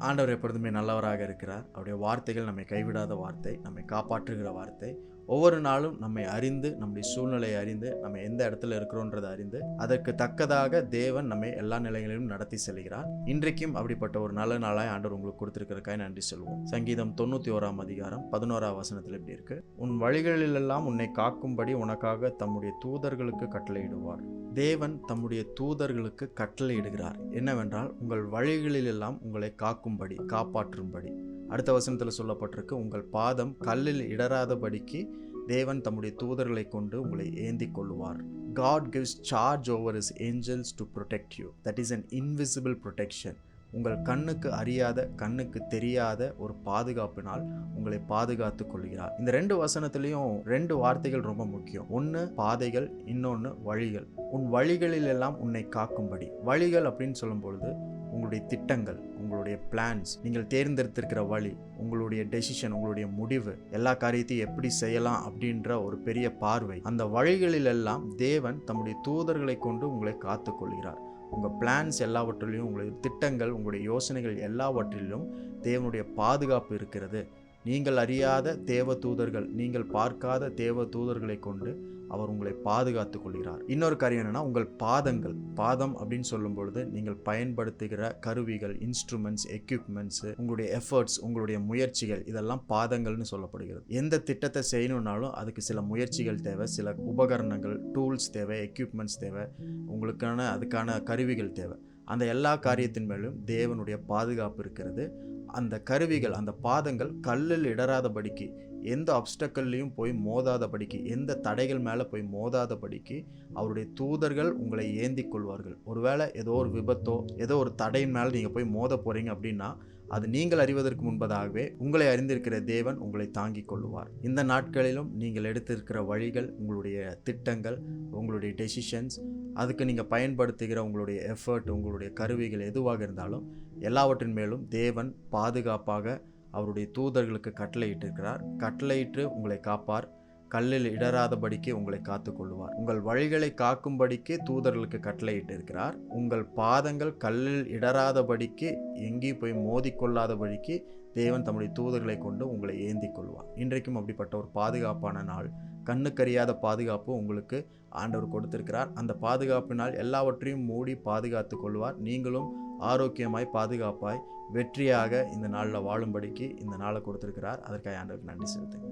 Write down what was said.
ஆண்டவர் எப்பொழுதுமே நல்லவராக இருக்கிறார். அவருடைய வார்த்தைகள் நம்மை கைவிடாத வார்த்தை, நம்மை காப்பாற்றுகிற வார்த்தை. ஒவ்வொரு நாளும் நம்மை அறிந்து, நம்முடைய சூழ்நிலையை அறிந்து, நம்ம எந்த இடத்துல இருக்கிறோன்றதை அறிந்து, அதற்கு தக்கதாக தேவன் நம்மை எல்லா நிலைகளிலும் நடத்தி செல்கிறார். இன்றைக்கும் அப்படிப்பட்ட ஒரு நல்ல நாளாய் ஆண்டவர் உங்களுக்கு கொடுத்திருக்கிறதுக்காக நன்றி சொல்வோம். சங்கீதம் 91 அதிகாரம் 11 வசனத்தில் இப்படி இருக்கு: உன் வழிகளிலெல்லாம் உன்னை காக்கும்படி உனக்காக தம்முடைய தூதர்களுக்கு கட்டளையிடுவார். தேவன் தம்முடைய தூதர்களுக்கு கட்டளையிடுகிறார். என்னவென்றால், உங்கள் வழிகளிலெல்லாம் உங்களை காக்கும்படி, காப்பாற்றும்படி. அடுத்த வசனத்தில் சொல்லப்பட்டிருக்கு, உங்கள் பாதம் கல்லில் இடராதபடிக்கு தேவன் தம்முடைய தூதர்களை கொண்டு உங்களை ஏந்தி கொள்ளுவார். God gives charge over his angels to protect you. That is an invisible protection. உங்கள் கண்ணுக்கு அறியாத, கண்ணுக்கு தெரியாத ஒரு பாதுகாப்பினால் உங்களை பாதுகாத்து கொள்கிறார். இந்த 2 வசனத்திலையும் 2 வார்த்தைகள் ரொம்ப முக்கியம். ஒன்று பாதைகள், இன்னொன்று வழிகள். உன் வழிகளில் எல்லாம் உன்னை காக்கும்படி. வழிகள் அப்படின்னு சொல்லும் பொழுது உங்களுடைய திட்டங்கள், உங்களுடைய பிளான்ஸ், நீங்கள் தேர்ந்தெடுத்திருக்கிற வழி, உங்களுடைய டெசிஷன், உங்களுடைய முடிவு, எல்லா காரியத்தையும் எப்படி செய்யலாம் அப்படின்ற ஒரு பெரிய பார்வை. அந்த வழிகளிலெல்லாம் தேவன் தம்முடைய தூதர்களை கொண்டு உங்களை காத்து கொள்கிறார். உங்கள் பிளான்ஸ் எல்லாவற்றிலும், உங்களுடைய திட்டங்கள், உங்களுடைய யோசனைகள் எல்லாவற்றிலும் தேவனுடைய பாதுகாப்பு இருக்கிறது. நீங்கள் அறியாத தேவ தூதர்கள், நீங்கள் பார்க்காத தேவ தூதர்களை கொண்டு அவர் உங்களை பாதுகாத்து கொள்கிறார். இன்னொரு காரியம் என்னன்னா, உங்கள் பாதங்கள். பாதம் அப்படின்னு சொல்லும் பொழுது நீங்கள் பயன்படுத்துகிற கருவிகள், இன்ஸ்ட்ருமெண்ட்ஸ், எக்யூப்மெண்ட்ஸ், உங்களுடைய எஃபர்ட்ஸ், உங்களுடைய முயற்சிகள், இதெல்லாம் பாதங்கள்னு சொல்லப்படுகிறது. எந்த திட்டத்தை செய்யணும்னாலும் அதுக்கு சில முயற்சிகள் தேவை, சில உபகரணங்கள், டூல்ஸ் தேவை, எக்யூப்மெண்ட்ஸ் தேவை, அதுக்கான கருவிகள் தேவை. அந்த எல்லா காரியத்தின் மேலும் தேவனுடைய பாதுகாப்பு இருக்கிறது. அந்த கருவிகள், அந்த பாதங்கள் கல்லில் இடராதபடிக்கு, எந்த அப்டக்கல்லையும் போய் மோதாதபடிக்கு, எந்த தடைகள் மேலே போய் மோதாதபடிக்கு அவருடைய தூதர்கள் உங்களை ஏந்தி கொள்வார்கள். ஒருவேளை ஏதோ ஒரு விபத்தோ, ஏதோ ஒரு தடையின் மேலே நீங்கள் போய் மோத போகிறீங்க அப்படின்னா, அது நீங்கள் அறிவதற்கு முன்பதாகவே உங்களை அறிந்திருக்கிற தேவன் உங்களை தாங்கிக் கொள்ளுவார். இந்த நாட்களிலும் நீங்கள் எடுத்திருக்கிற வழிகள், உங்களுடைய திட்டங்கள், உங்களுடைய டெசிஷன்ஸ், அதுக்கு நீங்கள் பயன்படுத்துகிற உங்களுடைய எஃபர்ட், உங்களுடைய கருவிகள் எதுவாக இருந்தாலும் எல்லாவற்றின் மேலும் தேவன் பாதுகாப்பாக அவருடைய தூதர்களுக்கு கட்டளையிட்டிருக்கிறார். கட்டளையிட்டு உங்களை காப்பார். கல்லில் இடராதபடிக்கு உங்களை காத்து கொள்ளுவார். உங்கள் வழிகளை காக்கும்படிக்கு தூதர்களுக்கு கட்டளையிட்டு இருக்கிறார். உங்கள் பாதங்கள் கல்லில் இடராதபடிக்கு, எங்கேயும் போய் மோதிக்கொள்ளாதபடிக்கு தேவன் தம்முடைய தூதர்களை கொண்டு உங்களை ஏந்தி கொள்வார். இன்றைக்கும் அப்படிப்பட்ட ஒரு பாதுகாப்பான நாள், கண்ணுக்கறியாத பாதுகாப்பு உங்களுக்கு ஆண்டவர் கொடுத்திருக்கிறார். அந்த பாதுகாப்பினால் எல்லாவற்றையும் மூடி பாதுகாத்து கொள்வார். நீங்களும் ஆரோக்கியமாய், பாதுகாப்பாய், வெற்றியாக இந்த நாளில் வாழும்படிக்கு இந்த நாளை கொடுத்திருக்கிறார். அதற்காக ஆண்டவருக்கு நன்றி செலுத்துங்க.